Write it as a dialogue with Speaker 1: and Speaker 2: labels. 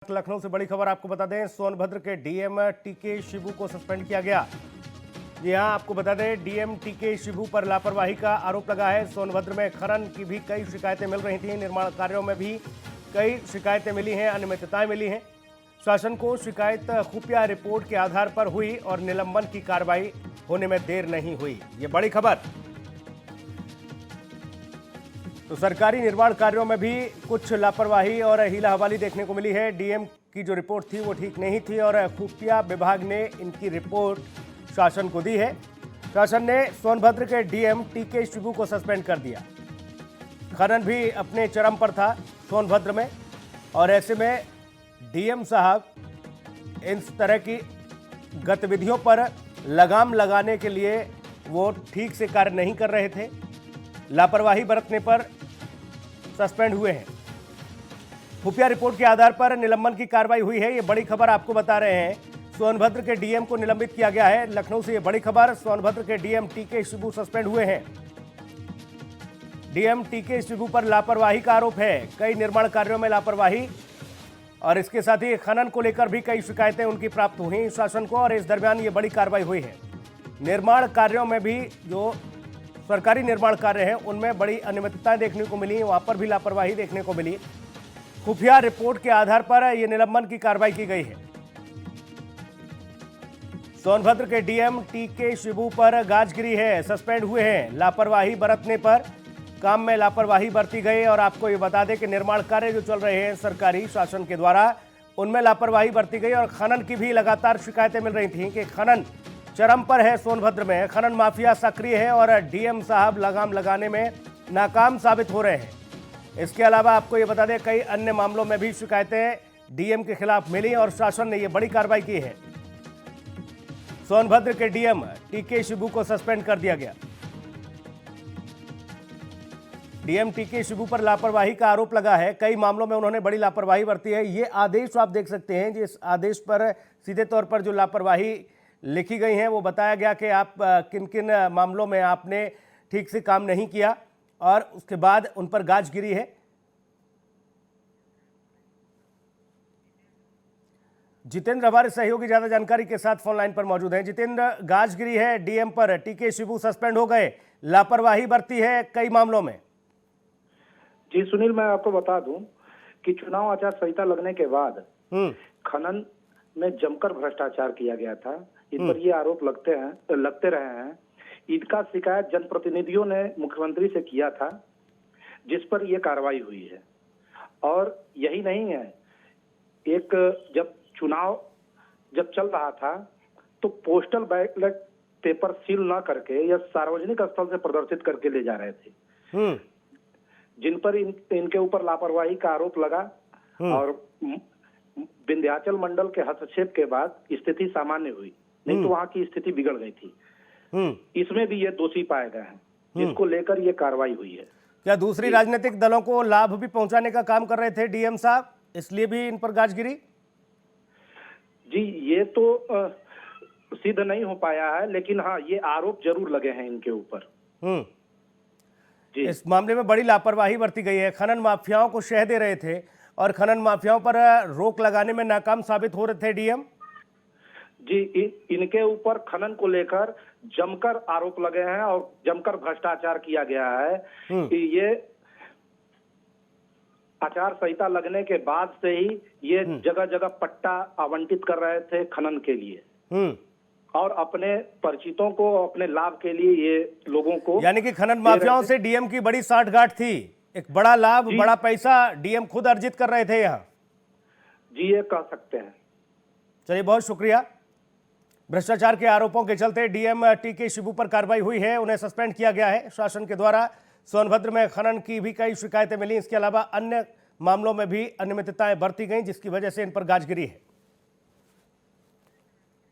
Speaker 1: लखनऊ से बड़ी खबर आपको बता दें, सोनभद्र के डीएम टीके शिबू को सस्पेंड किया गया। जी हां, आपको बता दें, डीएम टीके शिबू पर लापरवाही का आरोप लगा है। सोनभद्र में खनन की भी कई शिकायतें मिल रही थी, निर्माण कार्यों में भी कई शिकायतें मिली हैं, अनियमितताएं मिली हैं। शासन को शिकायत खुफिया रिपोर्ट के आधार पर हुई और निलंबन की कार्रवाई होने में देर नहीं हुई। ये बड़ी खबर। तो सरकारी निर्माण कार्यों में भी कुछ लापरवाही और हीला हवाली देखने को मिली है। डीएम की जो रिपोर्ट थी वो ठीक नहीं थी और खुफिया विभाग ने इनकी रिपोर्ट शासन को दी है। शासन ने सोनभद्र के डीएम टीके शिबू को सस्पेंड कर दिया। खनन भी अपने चरम पर था सोनभद्र में और ऐसे में डीएम साहब इन तरह की गतिविधियों पर लगाम लगाने के लिए वो ठीक से कार्य नहीं कर रहे थे। लापरवाही बरतने पर सस्पेंड हुए हैं। खुफिया रिपोर्ट के आधार पर निलंबन की कार्रवाई हुई है। ये बड़ी खबर आपको बता रहे हैं। सोनभद्र के डीएम को निलंबित किया गया है। लखनऊ से ये बड़ी खबर, सोनभद्र के डीएम टीके शिबू सस्पेंड हुए हैं। डीएम टीके शिबू पर लापरवाही का आरोप है, कई निर्माण कार्यों में लापरवाही और इसके साथ ही खनन को लेकर भी कई शिकायतें उनकी प्राप्त हुई शासन को और इस दरमियान ये बड़ी कार्रवाई हुई है। निर्माण कार्यों में भी जो सरकारी निर्माण कार्य हैं उनमें बड़ी अनियमितताएं देखने को मिली, वहां पर भी लापरवाही देखने को मिली। खुफिया रिपोर्ट के आधार पर यह निलंबन की कार्रवाई की गई है। सोनभद्र के डीएम टीके शिबू पर गाजगिरी है, सस्पेंड हुए हैं। लापरवाही बरतने पर काम में लापरवाही बरती गई और आपको ये बता दें कि निर्माण कार्य जो चल रहे हैं सरकारी शासन के द्वारा उनमें लापरवाही बरती गई और खनन की भी लगातार शिकायतें मिल रही थी कि खनन चरम पर है। सोनभद्र में खनन माफिया सक्रिय है और डीएम साहब लगाम लगाने में नाकाम साबित हो रहे हैं। इसके अलावा आपको ये बता दें, कई अन्य मामलों में भी शिकायतें डीएम के खिलाफ मिली और शासन ने ये बड़ी कार्रवाई की है। सोनभद्र के डीएम टीके शिबू को सस्पेंड कर दिया गया। डीएम टीके शिबू पर लापरवाही का आरोप लगा है, कई मामलों में उन्होंने बड़ी लापरवाही बरती है। ये आदेश आप देख सकते हैं, जिस आदेश पर सीधे तौर पर जो लापरवाही लिखी गई हैं वो बताया गया कि आप किन किन मामलों में आपने ठीक से काम नहीं किया और उसके बाद उन पर गाज गिरी है। जितेंद्र हमारे सहयोगी ज्यादा जानकारी के साथ फोन लाइन पर मौजूद हैं। जितेंद्र, गाज गिरी है डीएम पर, टीके शिबू सस्पेंड हो गए, लापरवाही बरती है कई मामलों में।
Speaker 2: जी सुनील, मैं आपको बता दूं कि चुनाव आचार संहिता लगने के बाद खनन में जमकर भ्रष्टाचार किया गया था। इन पर ये आरोप लगते रहे हैं। इनका शिकायत जनप्रतिनिधियों ने मुख्यमंत्री से किया था, जिस पर यह कार्रवाई हुई है। और यही नहीं है, एक जब चुनाव चल रहा था तो पोस्टल बैलेट पेपर सील ना करके या सार्वजनिक स्थल से प्रदर्शित करके ले जा रहे थे, जिन पर इनके ऊपर लापरवाही का आरोप लगा और विंध्याचल मंडल के हस्तक्षेप के बाद स्थिति सामान्य हुई, नहीं तो वहां की स्थिति बिगड़ गई थी। इसमें भी ये दोषी पाए गए हैं, जिसको लेकर ये कार्रवाई हुई है।
Speaker 1: क्या दूसरी राजनीतिक दलों को लाभ भी पहुंचाने का काम कर रहे थे डीएम साहब, इसलिए भी इन पर गाजगिरी?
Speaker 2: जी, ये तो सिद्ध नहीं हो पाया है, लेकिन हाँ, ये आरोप जरूर लगे हैं इनके ऊपर।
Speaker 1: जी, इस मामले में बड़ी लापरवाही बरती गई है। खनन माफियाओं को शह दे रहे थे और खनन माफियाओं पर रोक लगाने में नाकाम साबित हो रहे थे डीएम।
Speaker 2: जी, इनके ऊपर खनन को लेकर जमकर आरोप लगे हैं और जमकर भ्रष्टाचार किया गया है। कि ये आचार संहिता लगने के बाद से ही ये जगह जगह पट्टा आवंटित कर रहे थे खनन के लिए और अपने परिचितों को, अपने लाभ के लिए ये लोगों को,
Speaker 1: यानी कि खनन माफियाओं से डीएम की बड़ी साठगांठ थी, एक बड़ा लाभ, बड़ा पैसा डीएम खुद अर्जित कर रहे थे यहाँ।
Speaker 2: जी, ये कह सकते हैं।
Speaker 1: चलिए, बहुत शुक्रिया। भ्रष्टाचार के आरोपों के चलते डीएम टीके शिबू पर कार्रवाई हुई है, उन्हें सस्पेंड किया गया है शासन के द्वारा। सोनभद्र में खनन की भी कई शिकायतें मिली, इसके अलावा अन्य मामलों में भी अनियमितताएं बरती गई, जिसकी वजह से इन पर गाजगिरी है।